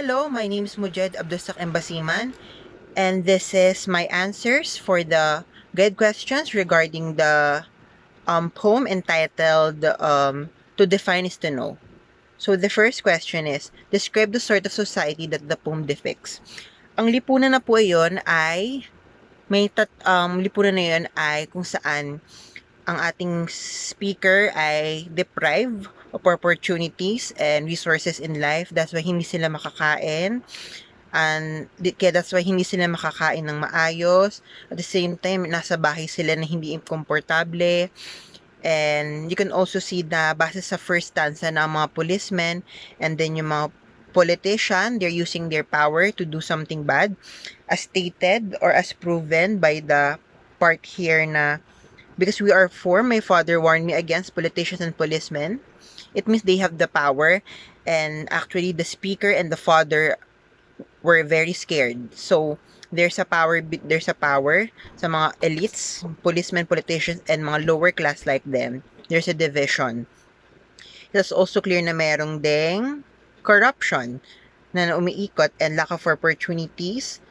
Hello, my name is Mujahid, Abdurrazzaq, and Basiman, and this is my answers for the guide questions regarding the poem entitled To Define is to Know. So the first question is, describe the sort of society that the poem depicts. Ang lipunan na po iyon ay, lipunan na yun ay kung saan ang ating speaker ay deprived of opportunities and resources in life. That's why hindi sila makakain. And kaya that's why hindi sila makakain ng maayos. At the same time, nasa bahay sila na hindi komportable. And you can also see na base sa first stanza ng mga policemen and then yung mga politician, they're using their power to do something bad as stated or as proven by the part here na because we are four, my father warned me against politicians and policemen. It means they have the power, and actually the speaker and the father were very scared. So there's a power sa mga elites, policemen, politicians, and mga lower class like them. There's a division. It's also clear na merong ding corruption na umiikot and lack of opportunities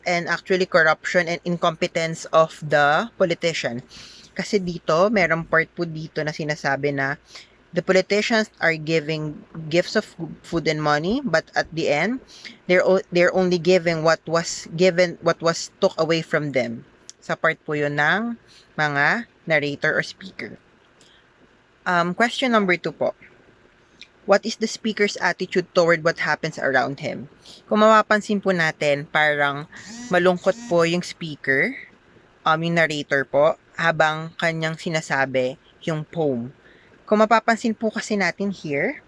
and actually corruption and incompetence of the politician. Kasi dito, merong part po dito na sinasabi na the politicians are giving gifts of food and money, but at the end, they're only giving what was took away from them. Sa part po yun ng mga narrator or speaker. Question number 2 po. What is the speaker's attitude toward what happens around him? Kung mapapansin po natin, parang malungkot po yung speaker, yung narrator po, habang kanyang sinasabi yung poem. Kung mapapansin po kasi natin here,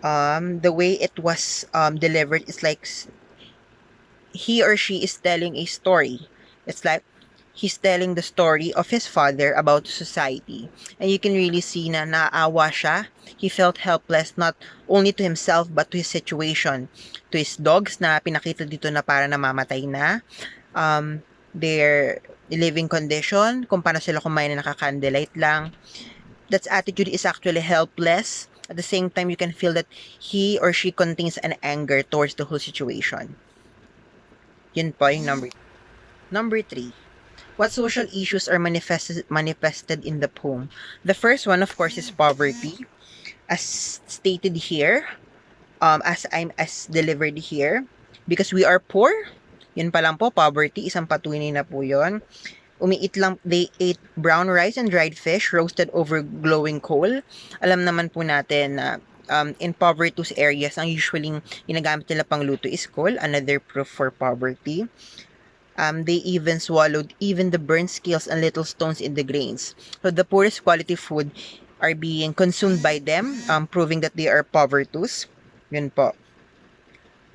the way it was delivered is like he or she is telling a story. It's like he's telling the story of his father about society. And you can really see na naawa siya. He felt helpless not only to himself but to his situation. To his dogs na pinakita dito na para namamatay na. Their living condition, kung paano sila kumain na nakakandelight lang. That attitude is actually helpless. At the same time, you can feel that he or she contains an anger towards the whole situation. Yun po yung number 3. What social issues are manifested in the poem? The first one, of course, is poverty. As stated here, as delivered here, because we are poor, yun pa lang po, poverty, isang patunay na po yun. They ate brown rice and dried fish roasted over glowing coal. Alam naman po natin na in poverty areas, ang usually ginagamit nila pang luto is coal, another proof for poverty. They even swallowed even the burnt scales and little stones in the grains. So the poorest quality food are being consumed by them, proving that they are povertus. Yun po.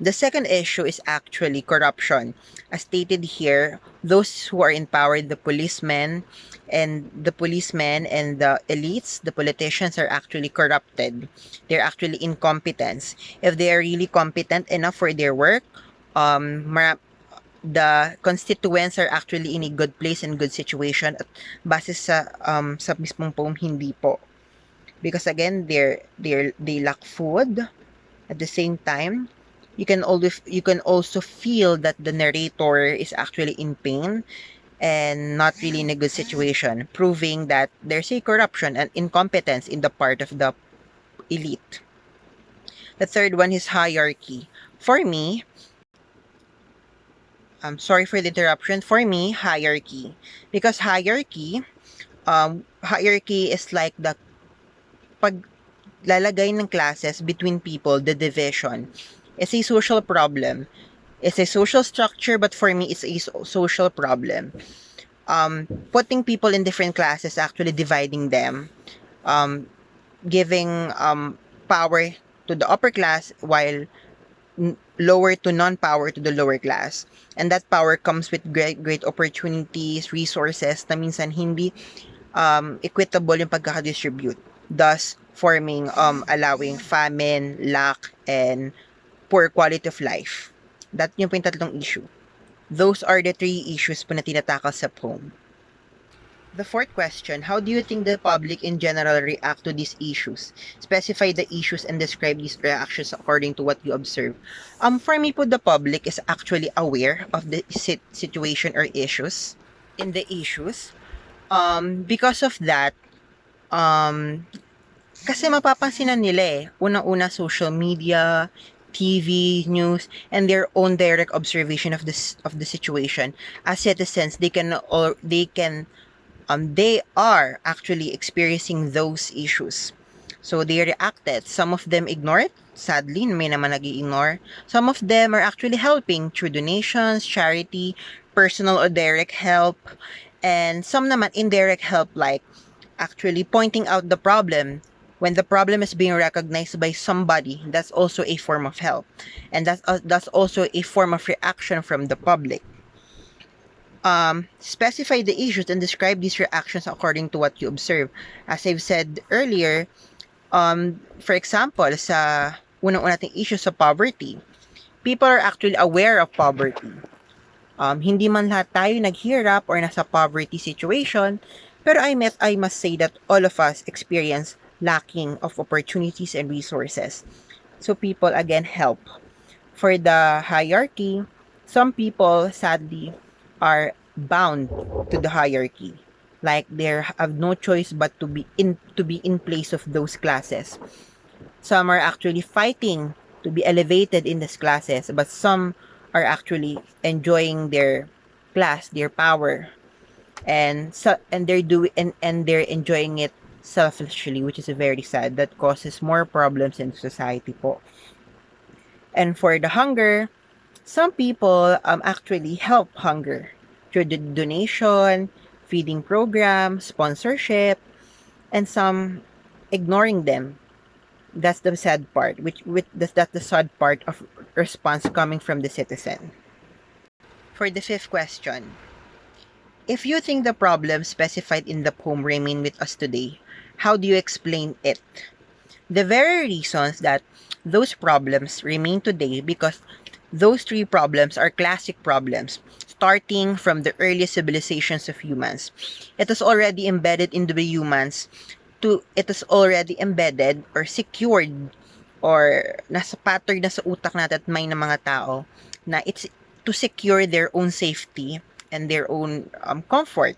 The second issue is actually corruption. As stated here, those who are in power, the policemen and the elites, the politicians are actually corrupted. They're actually incompetent. If they are really competent enough for their work, the constituents are actually in a good place and good situation. At base sa mismong poem, hindi po. Because again, they lack food. At the same time, you can also feel that the narrator is actually in pain and not really in a good situation, proving that there's a corruption and incompetence in the part of the elite. The third one is hierarchy. For me, I'm sorry for the interruption. For me, hierarchy. Because hierarchy is like the paglalagay ng classes between people, the division. It's a social problem. It's a social structure, but for me, it's a social problem. Putting people in different classes, actually dividing them, giving power to the upper class while lower to non-power to the lower class. And that power comes with great opportunities, resources na minsan hindi equitable yung pagkakadistribute. Thus, forming, allowing famine, lack, and poor quality of life. That yung tatlong issue. Those are the 3 issues po na tinatakal sa poem. The fourth question, how do you think the public in general react to these issues? Specify the issues and describe these reactions according to what you observe. For me po, the public is actually aware of the situation or issues in the issues. Because of that, kasi mapapansinan nila unang-una social media, TV, news, and their own direct observation of the situation. As citizens, they are actually experiencing those issues. So they reacted. Some of them ignore it. Sadly, may naman nag-ignore. Some of them are actually helping through donations, charity, personal or direct help, and some naman indirect help, like actually pointing out the problem. When the problem is being recognized by somebody, that's also a form of help, and that's also a form of reaction from the public. Specify the issues and describe these reactions according to what you observe. As I've said earlier, for example, sa unang-una nating issue sa poverty, people are actually aware of poverty. Hindi man lahat tayo naghirap or nasa poverty situation, pero I must say that all of us experience lacking of opportunities and resources. So people again help. For the hierarchy, some people sadly are bound to the hierarchy. Like they have no choice but to be in place of those classes. Some are actually fighting to be elevated in these classes, but some are actually enjoying their class, their power, and they're enjoying it selfishly, which is very sad. That causes more problems in society po. And for the hunger, some people actually help hunger through the donation, feeding program, sponsorship, and some ignoring them. That's the sad part, that's the sad part of response coming from the citizen. For the fifth question, if you think the problem specified in the poem remain with us today, how do you explain it? The very reasons that those problems remain today, because those three problems are classic problems, starting from the earliest civilizations of humans. It is already embedded in the humans, it is already embedded or secured, or nasa pattern na sa utak natin at may ng mga tao, na it's to secure their own safety and their own comfort.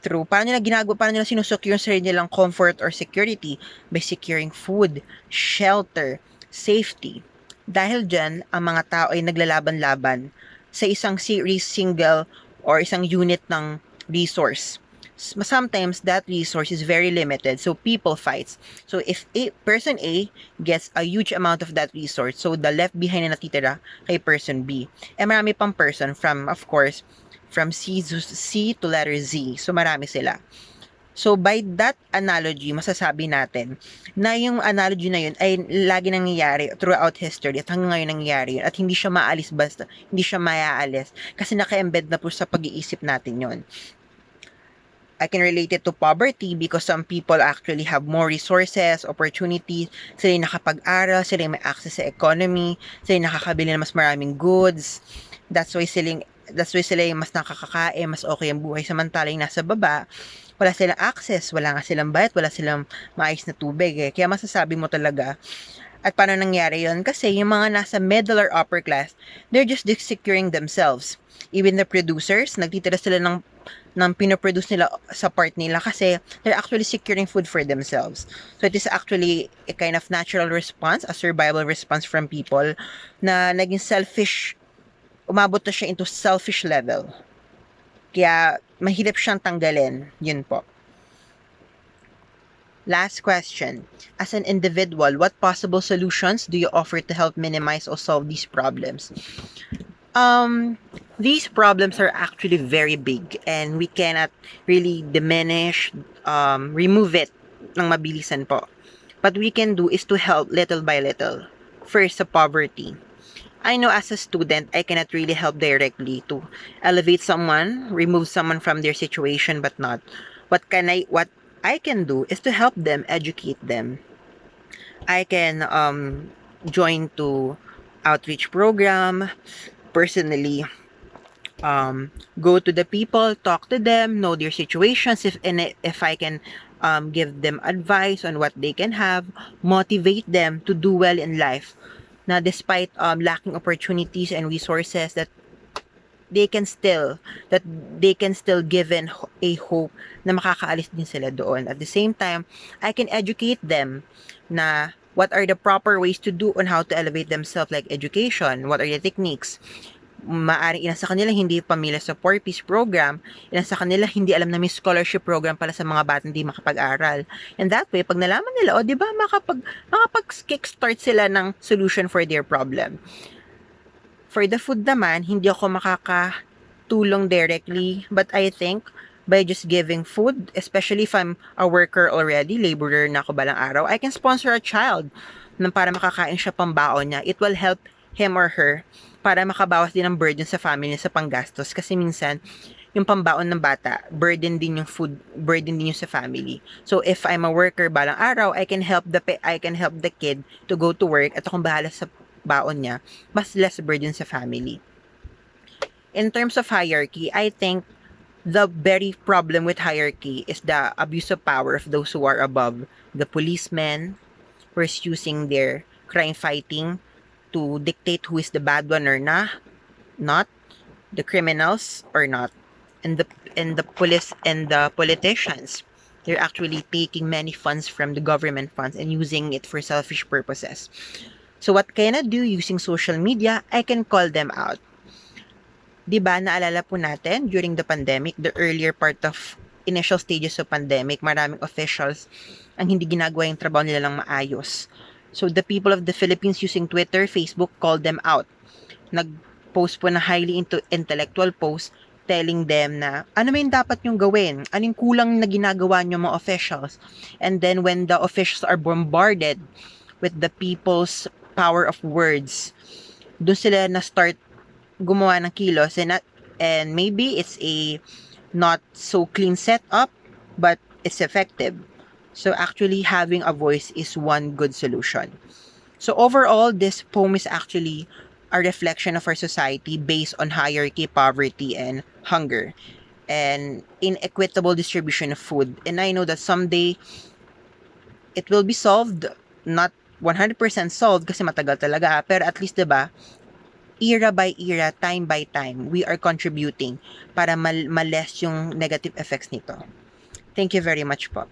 Through, paano nila sinusecure yung sarili nilang comfort or security? By securing food, shelter, safety. Dahil dyan, ang mga tao ay naglalaban-laban sa isang single or isang unit ng resource. Sometimes that resource is very limited, so people fights. So if person A gets a huge amount of that resource, so the left behind na natitira kay person B. Marami pang person from C to letter Z. So marami sila. So by that analogy, masasabi natin na yung analogy na yun ay lagi nangyayari throughout history at hanggang ngayon nangyayari yun, at hindi siya maalis basta, hindi siya maaalis kasi naka-embed na po sa pag-iisip natin yon. I can relate it to poverty because some people actually have more resources, opportunities, sila yung nakapag-aral, sila yung may access sa economy, sila yung nakakabili ng mas maraming goods, that's why sila yung mas nakakakain, mas okay ang buhay, samantala yung nasa baba, wala silang access, wala nga silang bayad, wala silang maayos na tubig Kaya masasabi mo talaga, at paano nangyari yon? Kasi yung mga nasa middle or upper class, they're just securing themselves. Even the producers, nagtitira sila ng pinoproduce nila sa part nila kasi they're actually securing food for themselves. So it is actually a kind of natural response, a survival response from people na naging selfish, umabot na siya into selfish level. Kaya mahirap siyang tanggalin. Yun po. Last question. As an individual, what possible solutions do you offer to help minimize or solve these problems? These problems are actually very big and we cannot really diminish, remove it ng mabilisan po. What we can do is to help little by little. First, sa poverty. I know as a student, I cannot really help directly to elevate someone, remove someone from their situation, but not. What I can do is to help them, educate them. I can join to outreach program, personally go to the people, talk to them, know their situations, if I can give them advice on what they can have, motivate them to do well in life. Na despite lacking opportunities and resources, they can still that they can still given a hope na makakaalis din sila doon. At the same time, I can educate them na what are the proper ways to do on how to elevate themselves, like education, what are the techniques. Maaring ilan sa kanila hindi pamilya sa 4-piece program, ilan sa kanila hindi alam na may scholarship program pala sa mga batang hindi makapag-aral. And that way, pag nalaman nila, o di ba, makapag-kickstart sila ng solution for their problem. For the food naman, hindi ako makakatulong directly, but I think by just giving food, especially if I'm a worker already, laborer na ako balang araw, I can sponsor a child na para makakain siya pambaon niya. It will help him or her para makabawas din ng burden sa family sa panggastos. Kasi minsan, yung pambaon ng bata, burden din yung food, burden din yung sa family. So if I'm a worker balang araw, I can help the kid to go to work at akong bahala sa baon niya, mas less burden sa family. In terms of hierarchy, I think the very problem with hierarchy is the abuse of power of those who are above. The policemen who is using their crime fighting to dictate who is the bad one or not, the criminals or not, and the police and the politicians. They're actually taking many funds from the government funds and using it for selfish purposes. So what can I do using social media? I can call them out. Diba, naalala po natin during the pandemic, the earlier part of initial stages of pandemic, maraming officials ang hindi ginagawa yung trabaho nila lang maayos. So the people of the Philippines using Twitter, Facebook called them out. Nag-post po na highly intellectual post telling them na ano may dapat nyong gawin, anong kulang na ginagawa nyo mga officials. And then when the officials are bombarded with the people's power of words, doon sila na start gumawa ng kilos, and maybe it's a not so clean setup, but it's effective. So actually having a voice is one good solution. So overall, this poem is actually a reflection of our society based on hierarchy, poverty, and hunger, and inequitable distribution of food. And I know that someday it will be solved, not 100% solved kasi matagal talaga, pero at least, diba, era by era, time by time, we are contributing para ma-less yung negative effects nito. Thank you very much po.